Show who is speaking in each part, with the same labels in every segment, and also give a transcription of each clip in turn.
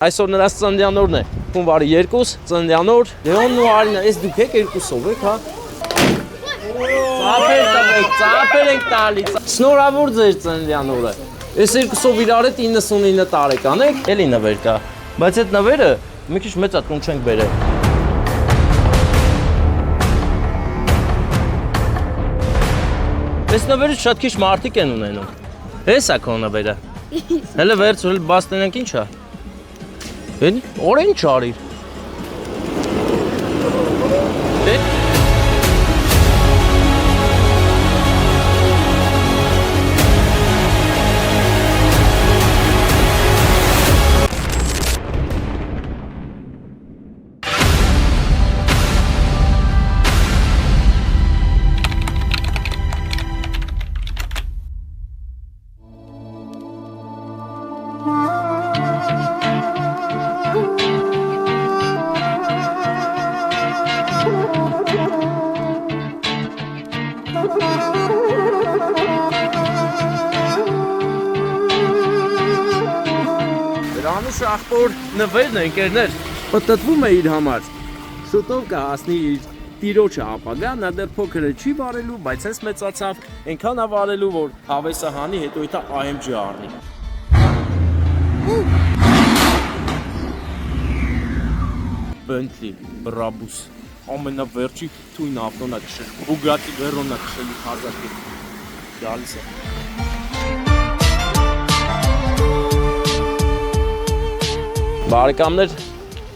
Speaker 1: Այսօր նրանց ծննդյան օրն է, հունվարի 2, ծննդյան օր, Լեոնն ու Արինա, ես դուք եք երկուսով եք, հա։ Ծափեր ենք տալի, շնորհավոր ձեր ծննդյան օրը։ Ես երկուսով իրար հետ 99 տարեկան եք, էլի նվեր կա, բայց այդ նվերը մի քիչ մեծ ատուն չենք բերել։ Այս նվերը շատ քիչ մարդիկ են ունենում։ Հեսա քո նվերը։ Հələ վերցրել բաց տենանք ինչ է։ Էն օրենջ արիր։ Դրանուշ ախպոր նվերն է ընկերներ, պտտվում է իր համար, շուտով կհասնի իր տիրոջը ապագա, նա դեռ փոքր է չի վարելու, բայց հենց մեծացավ, այնքան է վարելու, որ հավեսը հանի, հետո իթա AMG առնի։ Bentley, Brabus, ամենավերջի թույն ավտոն է քշել, Bugatti Veyron է քշել 1000 կիլ, գալիս է։ Բարեկամներ,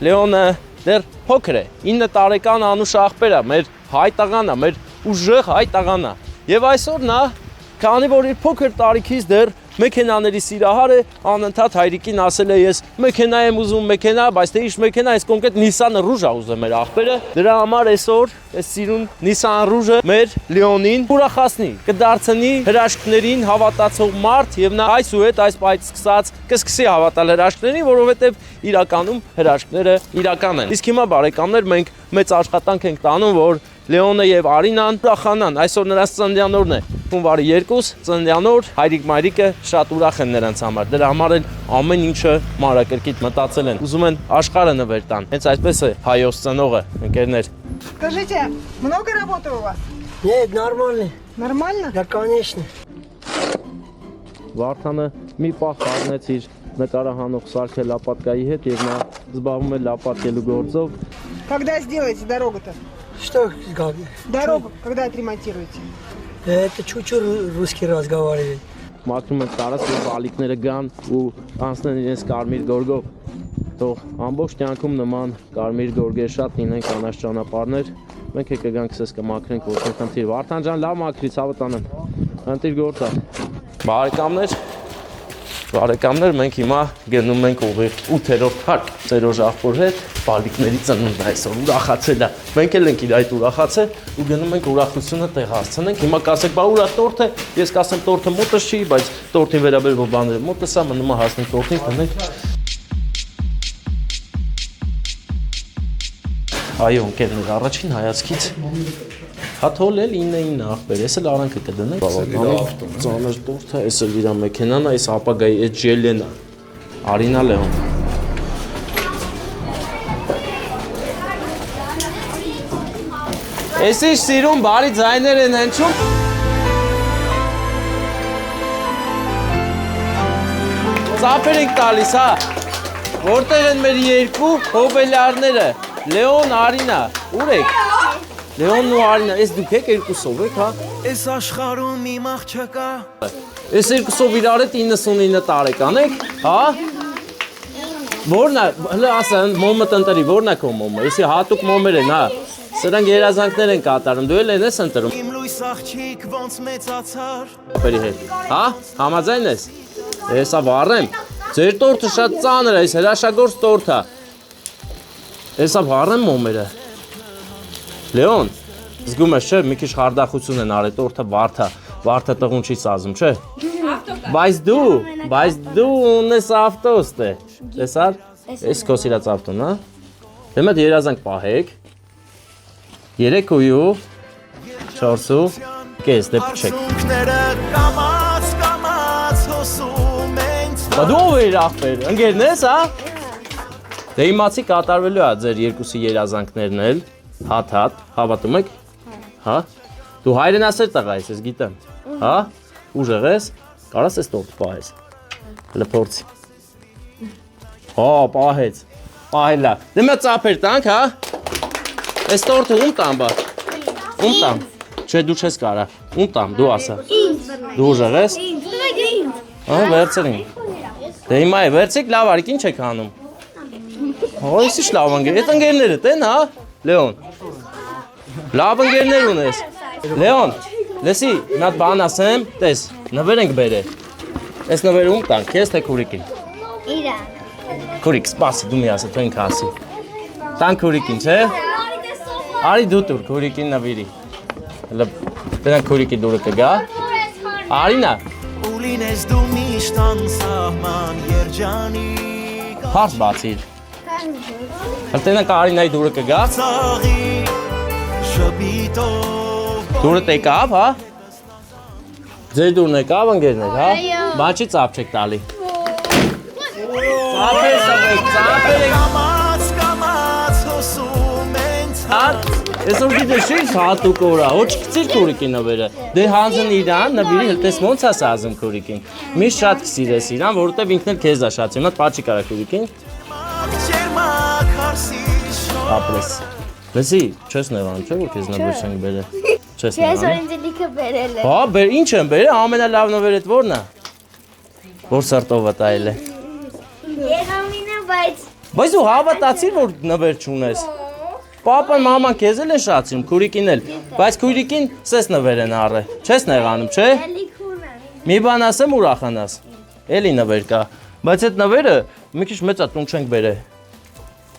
Speaker 1: Լեոնը դեռ փոքր է, 9 տարեկան անուշ աղբեր է, մեր հայ տղան է, մեր ուժեղ հայ տղան է։ Եվ այսօր նա, քանի որ իր փոքր տարիքից դեռ մեքենաների սիրահար է, անընդհատ հայրիկին ասել է ես մեքենա եմ ուզում, մեքենա, բայց թե ինչ մեքենա, այս կոնկրետ Nissan Rouge-ը ուզում մեր աղբերը։ Դրա համար այսօր այս սիրուն Nissan Rouge-ը մեր Լեոնին ուրախացնի, կդարձնի հրաշքներին հավատացող մարդ եւ նա այսուհետ այս պայից սկսած կսկսի հավատալ հրաշքներին, որովհետեւ իրականում հրաշքները իրական են։ Իսկ հիմա բարեկամներ մենք մեծ աշխատանք ենք տանում, որ Լեոնը եւ Արինան ուրախանան, այսօր նրանց ծննդյան օրն է, հունվարի 2, ծննդյան օր, հայրիկ-մայրիկը շատ ուրախ են նրանց համար, դրա համար էլ ամեն ինչը մանրակրկիտ մտածել են, ուզում են աշխարհը նվեր տան, հենց այսպես է հայոց ծնողը, ընկերներ։
Speaker 2: Скажите, много работы у вас?
Speaker 3: Нет, нормально.
Speaker 2: Нормально?
Speaker 3: Да, конечно.
Speaker 1: Վարդանը մի պահ կանգնեց իր նկարահանող Սարգսել Լապատկայի հետ եւ նա զբաղվում է լապատկելու գործով։
Speaker 2: Когда сделаете дорогу-то?
Speaker 3: Что, как?
Speaker 2: Дорогу, когда отремонтируете?
Speaker 3: Это чуть-чуть русский разговаривает.
Speaker 1: Մաքրում են տարած որ բալիկները գան ու անցնեն իրենց կարմիր գորգով։ Թող ամբողջ կյանքում նման կարմիր գորգեր շատ լինեն կանաչ ճանապարհներ։ Մենք է կգանք սես կմաքրենք ոչ մի խնդիր։ Վարդան ջան, լավ մաքրի, ցավը տանեմ։ Խնդիր գործ է։ Բարեկամներ, մենք հիմա գնում ենք ուղիղ 8-րդ հարկ ծերոջ աղբոր հետ, բալիկների ծնունդն այսօր ուրախացել է։ Մենք էլ ենք իր այդ ուրախացել ու գնում ենք ուրախությունը տեղացնենք։ Հիմա կասեք, բա ուրա տորթ է, ես կասեմ տորթը մոտս չի, բայց տորթին վերաբերող բաները մոտս է, մնում է հասնենք տորթին, տնենք։ Այո, ընկերներ, առաջին հայացքից հաթոլ էլ 9-9 աղբեր, ես էլ արանքը կդնենք, բավականին ծանր տորթ է, ես էլ իրա մեքենան է, ես ապագայի այդ ջելեն է, Արինա Լեոն։ Ես ինչ սիրում, բարի ձայներ են հնչում։ Ծափեր ենք տալիս, հա, որտեղ են մեր երկու հոբելյարները, Լեոն, Արինա, ուր եք։ Լեոնն ու Արինա, ես դուք եք երկուսով եք, հա։
Speaker 4: Այս աշխարհում իմ աղջկա։
Speaker 1: Ես երկուսով իրար հետ 99 տարեկան եք, հա։ Որն է, հələ ասեն, մոմը տնտրի, որն է քո մոմը։ Եսի հատուկ մոմեր են, հա։ Սրանք երազանքներ են կատարում, դու էլ ես ընտրում։
Speaker 4: Իմ լույս աղջիկ ոնց մեծացար։
Speaker 1: Ապերի հետ, հա, համաձայն ես։ Հեսա վառեմ։ Ձեր տորթը շատ ծանր է, այս հրաշագործ տորթ է։ Հեսա վառեմ մոմերը։ Լեոն, զգում ես չէ, մի քիչ խարդախություն են արել, տորթը վարդը տղուն չի սազում, չէ։ Բայց դու ունես ավտոստը, տեսար, ես քո սիրած ավտոն, հա։ Հիմա երազանք պահեք, 3 ույու, 4 ու կես դեպ չեք։ Բա դու ով էիր աղբեր, ընկերն ես, հա։ Դե իմացի կատարվելու է ձեր երկուսի երազանքներն էլ, հատ, հավատում եք, հա, դու հայրենասեր տղա ես, ես գիտեմ, հա, ուժեղ ես, կարաս ես տորտ պահես, հլը փորձի, հա, պահելա, դե մյա ծապեր տանք, հա, ես տորտը ում տամ բա, ում տամ, չէ դու չես կարա, ում տամ, դու ասա, դու ուժեղ ես, հա, վերցրին, դե հիմա է, վերցիկ լավ արիք, ինչ եք անում, Հո, ես ինչ լավ ընկեր, այդ ընկերներդ են, հա, Լեոն, լավ ընկերներ ունես, Լեոն, լեսի, նատ բան ասեմ, տես, նվեր ենք բերել, ես նվեր ում տանք, ես թե քուրիկին,
Speaker 5: Իրան,
Speaker 1: քուրիկ, սպասի, դու մի ասը, թո ինք ասի, տանք քուրիկին, չէ, արի դու տուր, քուրիկին նվիրի, դենակ քուրիկի դուրը կգա, արինա,
Speaker 4: ու լինես դու միշտ անսահման երջանիկ
Speaker 1: հարց բացիր, հլտենակ արինայի դուրը կգա,
Speaker 4: Ծաղի շպիտով
Speaker 1: դուրը տեկավ, հա, ձեր դուրն եկավ ընկերներ, հա, բաչի ծապ չեք տալի, ծապեր սավեք, ծապեր եք,
Speaker 4: Կամաց հոսում են
Speaker 1: հատ, այսօր գիտես ինչ հատուկ օրա, հո չկցիր քուրիկի նվերը, դե հանձն իրան, նվիրի հլտես ոնց ասա ազում քուրիկին, միշտ շատ կսիրես իրան, որովհետև ինքն էլ քեզ ա շատ սիրում, պաչի կարա քուրիկին,
Speaker 4: Ջերմակ հարսի շոր
Speaker 1: ապրես, լսի, չես նեղանում, չէ որ քեզ նվեր չենք բերել, չես
Speaker 5: ես որ
Speaker 1: նեղանում,
Speaker 5: ինձ լիքը բերել է։
Speaker 1: հա, ինչ եմ բերել, ամենալավ նվերդ որն է, որ սրտով տայել է,
Speaker 5: Եղամինը,
Speaker 1: բայց դու հավատացիր, որ նվեր չունես, Պապան, մաման քեզ էլ են շատ սիրում, քուրիկին էլ, բայց քուրիկին սես նվեր են առել, չես նեղանում, չէ,
Speaker 5: լիքունը։
Speaker 1: մի բան ասեմ ուրախանաս, էլի նվեր կա, բայց այդ նվերը մի քիչ մեծ է տուն չենք բերել,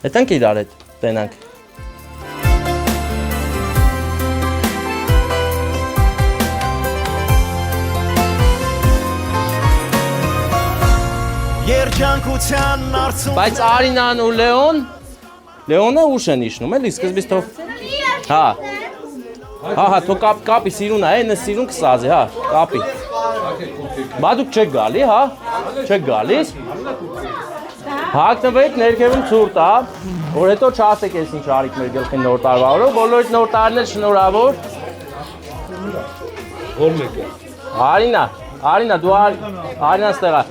Speaker 1: հետանք իրար հետ տենանք,
Speaker 4: Երջանկության արցուն
Speaker 1: բայց Արինան ու Լեոնը ուշ են իշնում, էլի սկզբից թող, հա, թող կապի սիրուն է, այնը սիրուն կսազի, հա, կապի, բա դուք չեք գալի, հա, չեք գալիս, հագնվեք ներքևում ցուրտ, հա, որ հետո չասեք ես ինչ արիք մեր գլխին նոր տարվա օրը, բոլորիդ նոր տարին էլ շնորհավոր, որ մեկը, Արինա, դու Արինան ստեղա,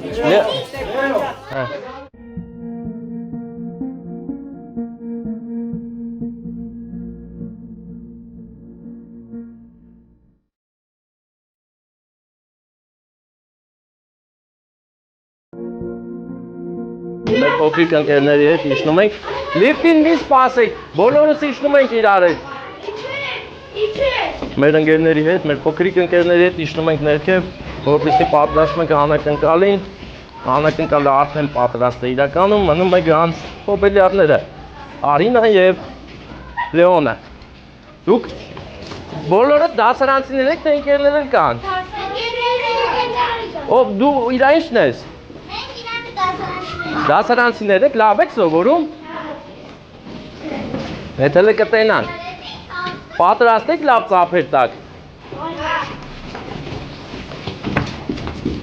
Speaker 1: Մեր փոքրիկ ընկերների հետ իջնում ենք, լիֆտին մի սպասեք, բոլորս իջնում ենք իրար հետ, մեր ընկերների հետ, մեր փոքրիկ ընկերների հետ իջնում ենք ներքև, որպեսզի պատրաստում ենք անակնկալին, անակնկալը արդեն պատրաստ է իրականում, մնում է գան հոբելյարները, Արինան և Լեոնը, դուք բոլորը դասարանցիներ եք, թե ընկերներ են կան, ով դու իրա ինչն ես, դասարանցիներ եք, լավ եք սովորում, հետ հլը կտենան, պատրաստ եք լավ ծապեր տակ,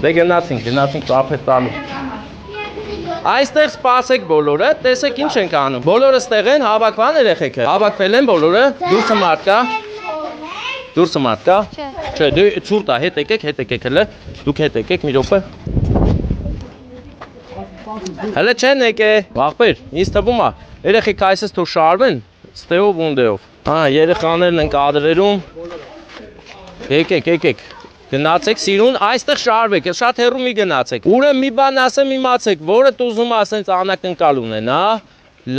Speaker 1: դե գնացինք ծապեր տալու, այստեղ սպասեք բոլորը, տեսեք ինչ ենք անում, բոլորը ստեղ են, հավաքվան երեխեքը, հավաքվել են բոլորը, դուրսը մարդ կա, չէ, դու ցուրտ է, հետ եկեք հլը, դուք հետ եկեք մի րոպե, հլը չեն եկե, վաղբեր, ինձ թվում է, երեխեք այսպես թող շարվեն, ստեով ունդեով, երեխաներն են կադրերում, եկեք, գնացեք սիրուն, այստեղ շարվեք, շատ հեռու մի գնացեք, ուրեմն մի բան ասեմ իմացեք, որը ուզում ասենց անակնկալ ունենա,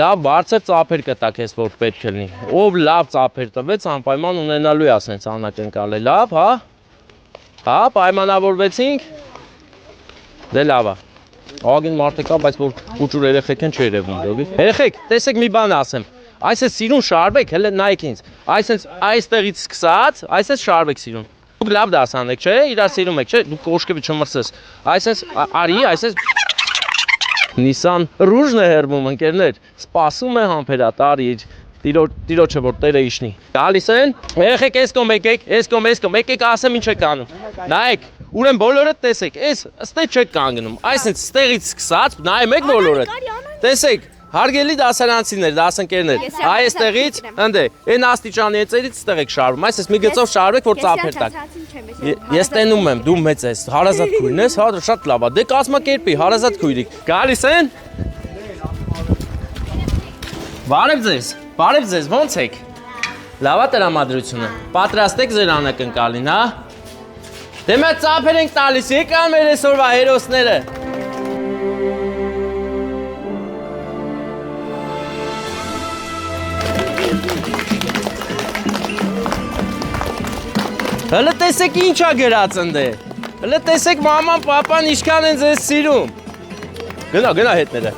Speaker 1: լավ բարձր ծափեր կտակ ես որ պետք է լինի, ով լավ ծափեր տվեց անպայման ունենալու է ասենց անակնկալ է, լավ, հա, պայմանավորվեցինք, դե լավ է, աղին մարդը կա, բայց որ կուճուր երեխեք են չերևում, երեխեք, տեսեք մի բան ասեմ, այսպես սիրուն շարվեք, հələ նայեք ինձ, այսպես այստեղից սկսած, այսպես շարվեք սիրուն, դուք լավ դասան եք, չէ, իրար սիրում եք, չէ, դուք կոշկևի չմրսես, այսպես արի, այսպես Նիսան ռուժն է հերվում ընկերներ, սպասում է համբերատար իր տիրոջը որ տերը իշնի, գալիս են, երեխեք ես կոմ, եկեք ասեմ ինչ եք անում, նայեք, ուրեմն բոլորը տեսեք, ես ստե չեք կանգնում, այսպես ստեղից սկսած, նայում եք բոլորը, տեսեք, Հարգելի դասարանցիներ, դասընկերներ, այստեղից, ընդ է, այն աստիճանի էծերից ստեղ եք շարվում, այս մի գծով շարվեք, որ ծափեր տակ։ Ես տենում եմ, դու մեծ ես, հարազատ քույրն ես, հա, շատ լավ է, դե կազմակերպի, հարազատ քույրիկ։ Գալիս են։ Բարև ձեզ, ո՞նց եք։ Լավ է տրամադրությունը։ Պատրաստ եք ձեր անակնկալին, հա։ Դե մենք ծափեր ենք տալիս, եկան մեր այսօրվա հերոսները։ Հələ տեսեք ինչ է գրած ընդ է։ Հələ տեսեք մաման, պապան ինչքան են ձեզ սիրում։ Գնա հետները։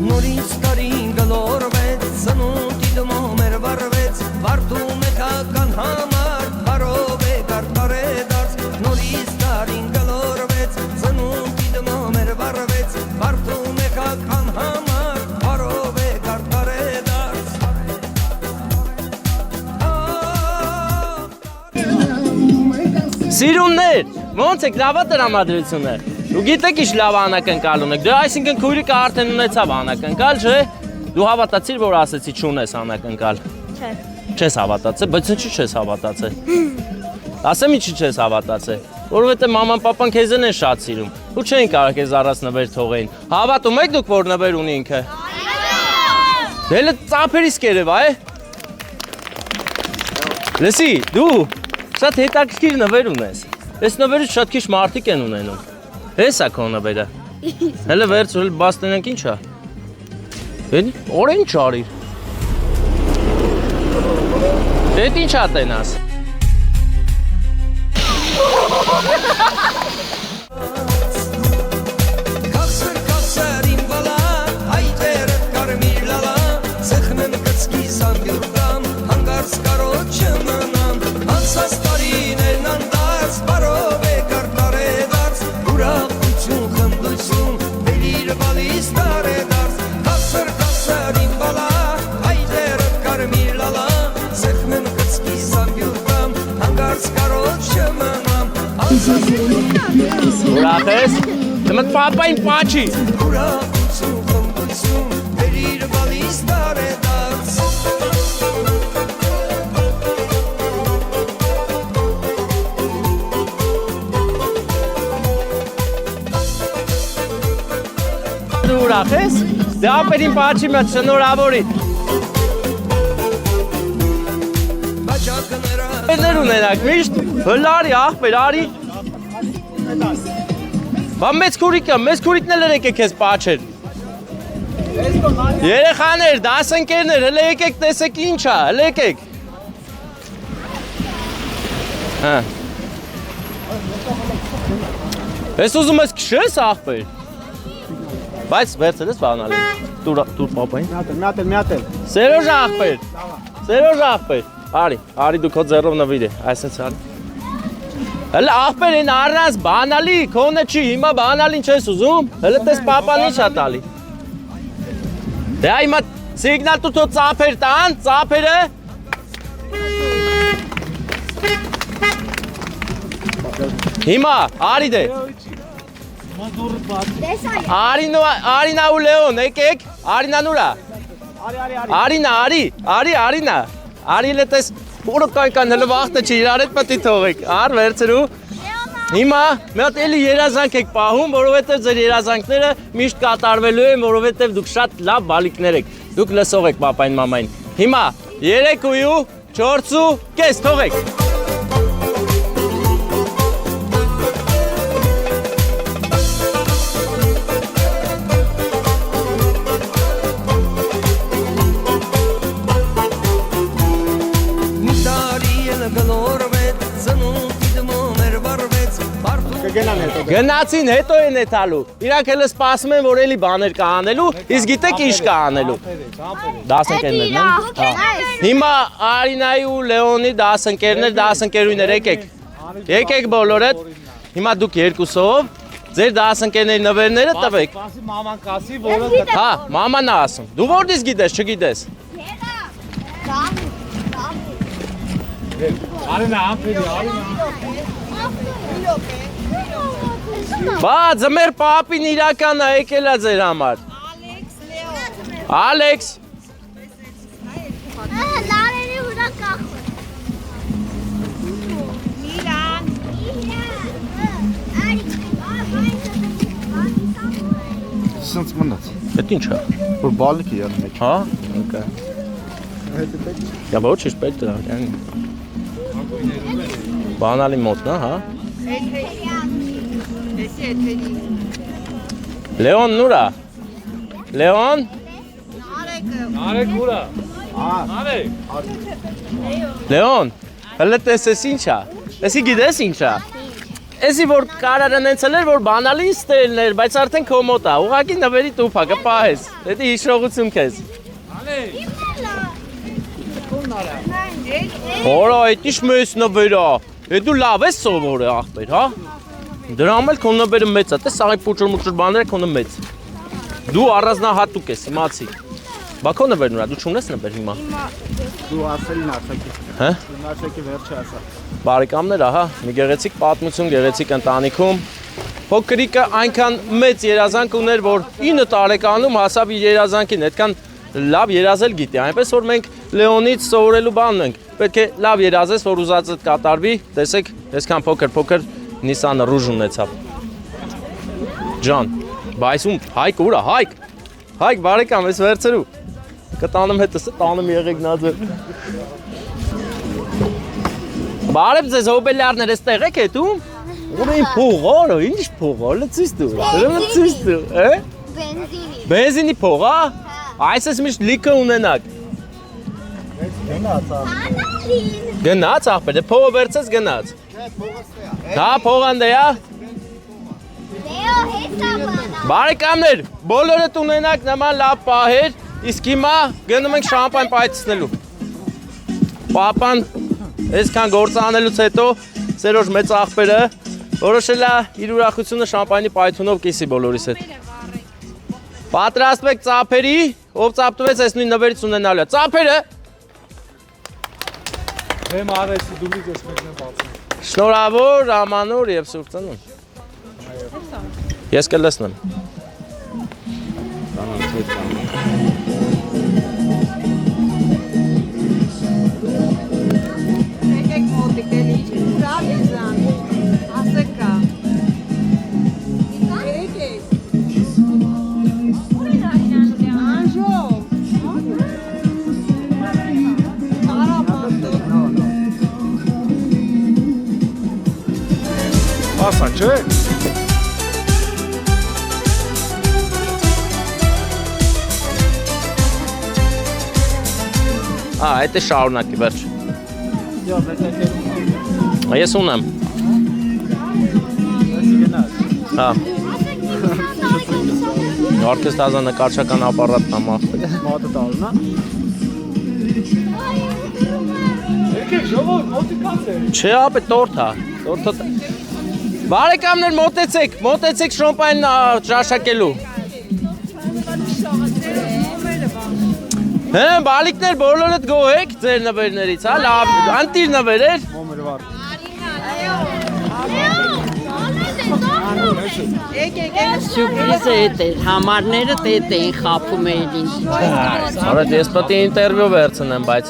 Speaker 6: Նորից տարին գլորվեց, ծնունդի դմոմեր վարվեց, վարդում է կական համար, բարով է կարտար է դարձ, նորից տարին գլորվեց, ծնունդի դմոմեր վարվեց, վարդում է կական համար, բարով է կարտար է դարձ։
Speaker 1: Սիրուններ, ոնց եք լավա տրամադրությունը։ Դու գիտեք ինչ լավ անակնկալ ունեք, դե այսինքն քույրիկը արդեն ունեցավ անակնկալ, չէ։ Դու հավատացիր, որ ասեցի չունես անակնկալ։
Speaker 5: Չէ։
Speaker 1: Չես հավատացել, բայց ինչի չես հավատացել։ Ասեմ ինչի չես հավատացել, որովհետև մաման պապան քեզ են շատ սիրում։ Ու չեն կարող քեզ առած նվեր թողեին։ Հավատում եք դուք, որ նվեր ունի ինքը։ Դե լը ծափերից կերև, այ։ Լսի, դու շատ հետաքրքիր նվեր ունես։ Այս նվերից շատ քիչ մարդիկ են ունենում։ Հեսա քո նվերը։ Հələ վերցրել բաց տնենք ի՞նչ է։ Էն օրենջ արիր։ Դե ի՞նչ է տենաս։
Speaker 6: Կասր իմ բալա, հայտերը կարմիր լալա, սեղմեմ կծկի սամբյուրկամ, հանգարց կարոտ չմնամ, անցած տարիներն անդարձ, բարով է կարտար է դարձ, ուրախություն խմբություն, բերիր բալիս տար է դարձ, կասր իմ բալա, հայտերը կարմիր լալա, սեղմեմ կծկի սամբյուրկամ, հանգարց կարոտ չմնամ,
Speaker 1: Ուրախ ես։ Դեմդ պապային պաչի։
Speaker 6: ուրախություն խմբություն, բերիր բալիս տար է դարձ։
Speaker 1: Դու ուրախ ես։ Դե ապերին պաչի մեծ շնորհավորի։
Speaker 6: Բաճակները
Speaker 1: Ներ ունենակ միշտ հլարի աղբեր արի։ Բա մեծ քուրիկն էլ եկեք ես պաչեր։ Երեխաներ, դասընկերներ, հələ եկեք տեսեք ինչ է, հələ եկեք։ Հա։ Ես ուզում ես քշես աղբեր։ Բայց վերցել ես բանալի։ Տուր պապային։
Speaker 7: Միատել։
Speaker 1: Սերոժ աղբեր։ Արի դու քո ձեռով նվիր է, այսպես արի։ Հələ աղբեր են առանց բանալի, քոնը չի, հիմա բանալին չես ուզում, հələ տես պապան ինչ է տալի։ Դե հիմա սիգնալ տու թո ծափեր տան, ծափերը։ Հիմա, արի դե։ Արինա ու Լեոն, եկեք, Արինան ուրա։ Արինա։ Արի լետես, որը կան հələ վաղտը չի, իրար հետ պտի թողեք,ար վերցրու։ Հիմա մի հատ էլի երազանք եք պահում, որովհետև ձեր երազանքները միշտ կատարվելու են, որովհետև դուք շատ լավ բալիկներ եք, դուք լսող եք պապային մամային։ Հիմա 3 ու 4 ու կես թողեք։ Գնացին հետո են էթալու, իրանք հələ սպասում են, որ էլի բաներ կա անելու, իսկ գիտեք ինչ կա անելու։ Դասընկերներն են։ Հիմա Արինայի ու Լեոնի դասընկերուներ եկեք բոլորը, հիմա դուք երկուսով, ձեր դասընկերների նվերները տվեք։
Speaker 7: Մաման կասի, որը
Speaker 1: Հա, մաման է ասում, դու որտից գիտես, չգիտես։
Speaker 7: Արինա, ամփերի, արինա։
Speaker 1: Բա, ձմեր պապին իրական է եկել է ձեր համար։ Ալեքս։
Speaker 5: Լարերի ուրա կախոր։
Speaker 7: Սենց մնաց։
Speaker 1: Էդ ինչ է։
Speaker 7: Որ բալիկ է յանը մեջ։
Speaker 1: Հա, okay։ Я очень спать туда, реально. Բանալի մոտնա, հա։ Լեոն նուրա։ Լեոն։
Speaker 7: Արեք ուրա։ Արեք։
Speaker 1: Լեոն, հələ տեսես ինչա։ Էսի գիտես ինչա։ Էսի որ կարարան ենցել էր որ բանալի ստելներ, բայց արդեն քո մոտ է։ Ուղղակի նվերի տուփա կպահես։ Դա հիշողություն քեզ։ Որա, այդ ինչ մեծ նվերա։ Դու լավ ես սովորը ախպեր, հա։ Դրամ էլ քո նվերը մեծ է, տես սաղի փուճր բաները քոնը մեծ։ Դու առանձնահատուկ ես, իմացի։ Բա քո նվերն ուրա, դու չունես նվեր հիմա։
Speaker 7: Դու ասելին ասակի։
Speaker 1: Հա։
Speaker 7: Ասակի վերջը ասա։
Speaker 1: Բարեկամներ, ահա, մի գեղեցիկ պատմություն, գեղեցիկ ընտանիքում։ Փոքրիկը այնքան մեծ երազանք ուներ, որ 9 տարեկանում հասավ իր երազանքին, այդքան լավ երազել գիտի, այնպես որ մենք Լեոնից սովորելու բանն ենք։ Պետք է լավ երազես, որ ուզածդ կատարվի, տեսեք, այսքան փոքր Nissan Rouge ունեցավ։ Ջան, բայց ում Հայկ ուրա, Հայկ բարեկամ, ես վերցրու։ Կտանեմ հետս, տանեմ եղեք նաձը։ Բարև ձեզ հոբելյարներ, էստեղ եք հետում։ Ուրեմն փողը, ինչ փողը, լցույց դու։ Բենզինի փողա։ Այս ես միշտ լիքը ունենակ։ Գնաց ախպեր, փողը վերցես գնաց։ Հա, փողան դե է։ Բարեկամներ, բոլորդ ունենակ նման լավ պահեր, իսկ հիմա գնում ենք շամպայն պայթեցնելու։ Պապան այսքան գործ անելուց հետո Սերոջ մեծ ախպերը որոշել է իր ուրախությունը շամպայնի պայթունով կիսի բոլորիս հետ։ Պատրաստվեք ծափերի, ով ծափտվեց այս նույն նվերից ունենալու է։ Ծափերը։
Speaker 7: Հեմ արեցի դուլից ես մեկն եմ բացում։
Speaker 1: Շնորհավոր Ամանոր եւ Սուրբ Ծնունդ։ Ես կլսնեմ։
Speaker 2: Եկեք մոտիկ էլի, ուրա եզան, ասեկա։ Եկեք։ Անժո։ Արամատո։
Speaker 7: Ասա, չէ։
Speaker 1: Այդ է շարունակի վերջ։ Ես ունեմ։ Հա։ Օրկեստրազա նկարչական ապարատն եմ ախպեր։
Speaker 7: Մոտը տալնա։ Եկեք ժողով, մոտիկաց է։
Speaker 1: Չէ, ապե տորթ է։ Բարեկամներ մոտեցեք շամպայն ճաշակելու։ Հա, բալիկներ բոլորդ գոհեք ձեր նվերներից, հա, լավ, անտիր նվերեր։
Speaker 7: Մոմեր վար։
Speaker 8: Սյուրպրիզը էդ էր, համարները տետ էին խապում էին ինձ։
Speaker 1: Արդ ես պետք է ինտերվյու վերցնեմ, բայց։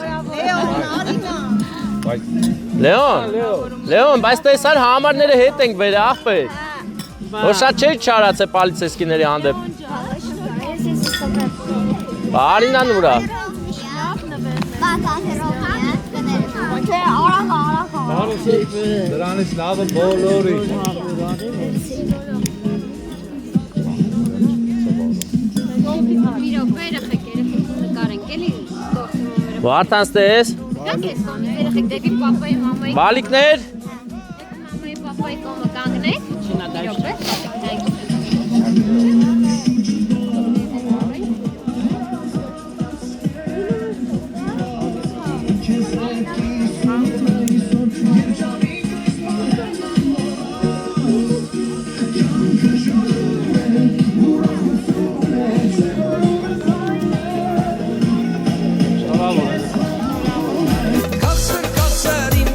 Speaker 1: Լեոն, բայց տեսար համարները հետ ենք վերը, ախպեր։ Որ շատ չէի չարացե պալիցեսկիների հանդեպ։ Արինան ուրա։
Speaker 7: Դրանից լավը բոլորի։
Speaker 1: Վարդանց տես։ Բալիկներ։
Speaker 6: Կասր կասր իմ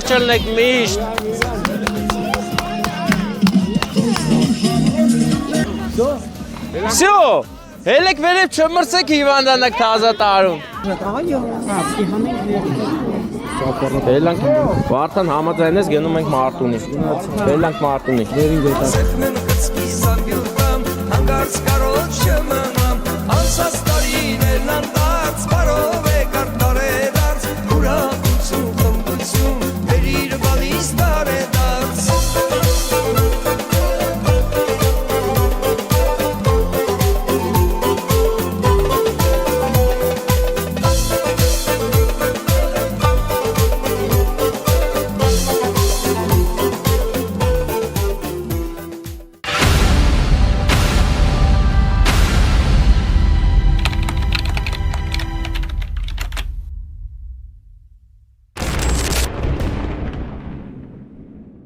Speaker 1: Միշտ չլնեք, միշտ։ Всё, հելեք վերև չմրցեք հիվանդանակ թազա տարում։ Հելանք, Վարդան համաձայնես գնում ենք Մարտունի։ Հելանք Մարտունի։
Speaker 6: Սեքմեն կծկի զամբյուրվամ, հանգարց կարոտ չմնամ, անսաց տարիներն անդած բարով